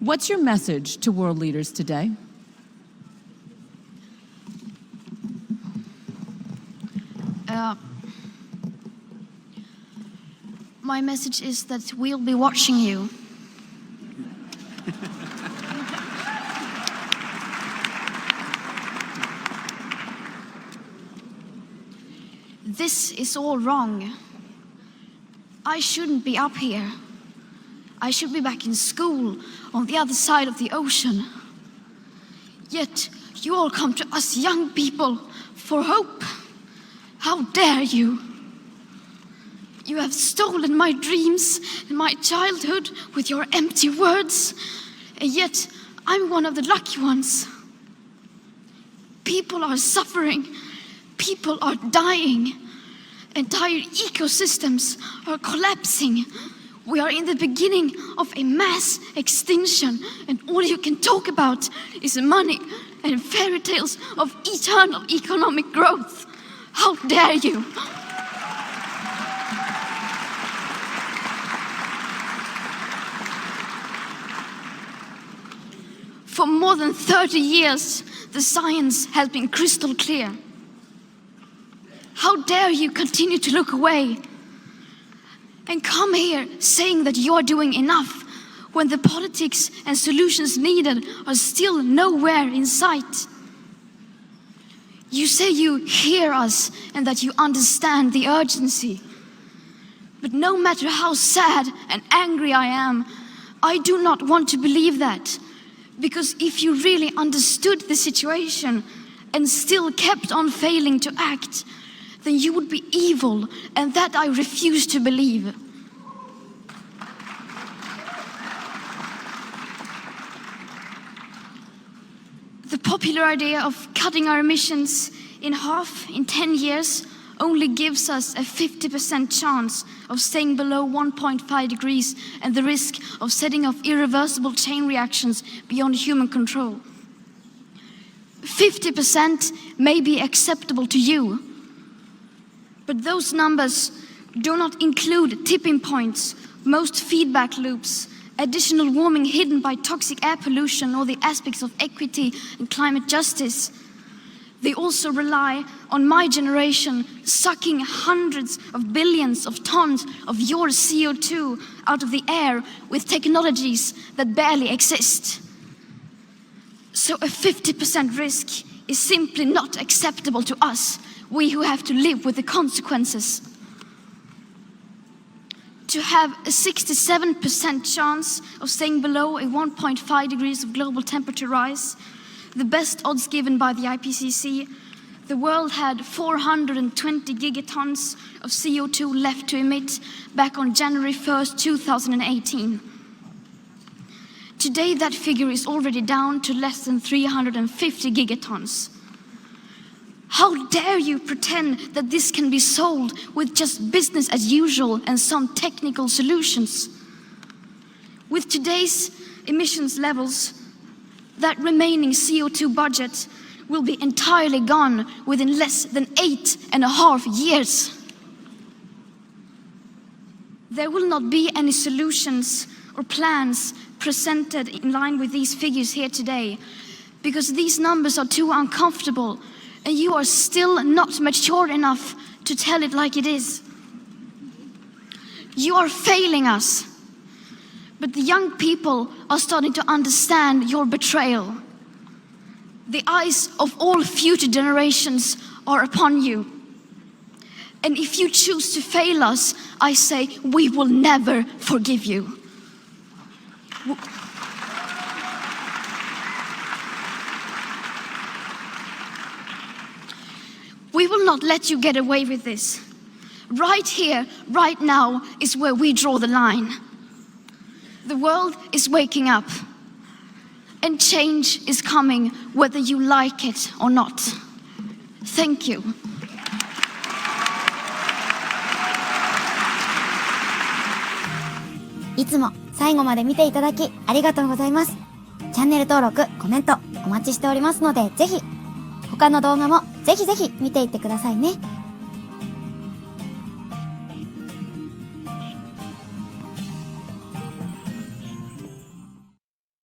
What's your message to world leaders today? My message is that we'll be watching you. This is all wrong. I shouldn't be up here. I should be back in school on the other side of the ocean. Yet you all come to us young people for hope. How dare you? You have stolen my dreams and my childhood with your empty words, and yet I'm one of the lucky ones. People are suffering. People are dying. Entire ecosystems are collapsing. We are in the beginning of a mass extinction, and all you can talk about is money and fairy tales of eternal economic growth. How dare you? For more than 30 years, the science has been crystal clear. How dare you continue to look away and come here saying that you are doing enough when the politics and solutions needed are still nowhere in sight? You say you hear us and that you understand the urgency. But no matter how sad and angry I am, I do not want to believe that. Because if you really understood the situation and still kept on failing to act, then you would be evil, and that I refuse to believe. The popular idea of cutting our emissions in half in 10 years only gives us a 50% chance of staying below 1.5 degrees and the risk of setting off irreversible chain reactions beyond human control. 50% may be acceptable to you, but those numbers do not include tipping points, most feedback loops, additional warming hidden by toxic air pollution, or the aspects of equity and climate justice. They also rely on my generation sucking hundreds of billions of tons of your CO2 out of the air with technologies that barely exist. So a 50% risk is simply not acceptable to us, we who have to live with the consequences. To have a 67% chance of staying below a 1.5 degrees of global temperature rise, the best odds given by the IPCC, the world had 420 gigatons of CO2 left to emit back on January 1st, 2018. Today, that figure is already down to less than 350 gigatons. How dare you pretend that this can be solved with just business as usual and some technical solutions? With today's emissions levels, that remaining CO2 budget will be entirely gone within less than 8.5 years. There will not be any solutions or plans presented in line with these figures here today, because these numbers are too uncomfortable and you are still not mature enough to tell it like it is. You are failing us. But the young people are starting to understand your betrayal. The eyes of all future generations are upon you. And if you choose to fail us, I say we will never forgive you. We will not let you get away with this. Right here, right now is where we draw the line. The world is waking up, and change is coming whether you like it or not. Thank you. いつも最後まで見ていただきありがとうございます。チャンネル登録、コメントお待ちしておりますので、ぜひ他の動画もぜひぜひ見ていってくださいね。